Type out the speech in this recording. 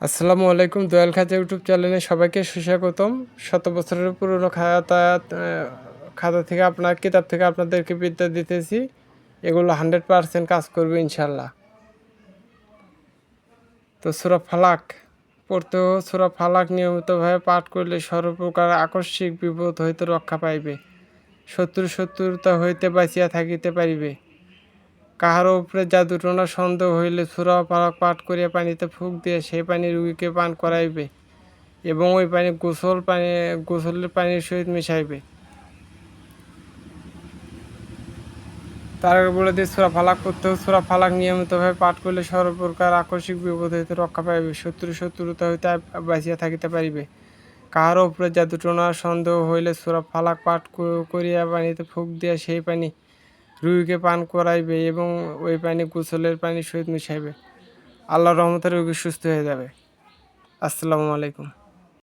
আসসালামু আলাইকুম। দোয়েল খাতা ইউটিউব চ্যানেলে সবাইকে সুস্বাগতম। শত বছরের পুরনো খাতা থেকে কিতাব থেকে আপনাদেরকে বিদ্যা দিতেছি। এগুলো 100% কাজ করবে ইনশাল্লাহ। তো সূরা ফালাক পড়তেও সূরা ফালাক নিয়মিতভাবে পাঠ করলে সর্বপ্রকার আকস্মিক বিপদ হইতে রক্ষা পাইবে। শত্রুতা হইতে বাঁচিয়া থাকিতে পারিবে। কাহারও উপরে জাদুটনা সন্দেহ হইলে সূরা ফালাক পাঠ করিয়া পানিতে ফুঁক দিয়া সেই পানি রোগীকে পান করাইবে এবং ওই পানি গোসলের পানির সহিত মিশাইবে। তার আগে বলে দিয়ে সূরা ফালাক পড়তে সূরা ফালাক নিয়মিতভাবে পাঠ করলে সর্বপ্রকার আকস্মিক বিপদ হইতে রক্ষা পাইবে। শত্রুতা হইতে বাঁচিয়া থাকিতে পারিবে। কাহারও উপরে জাদুটনা সন্দেহ হইলে সূরা ফালাক পাঠ করিয়া পানিতে ফুঁক দিয়া সেই পানি রোগীকে পান করাইবে এবং ওই পানি গোসলের পানির সহিত মিশাইবে। আল্লাহর রহমতে রোগী সুস্থ হয়ে যাবে। আসসালামু আলাইকুম।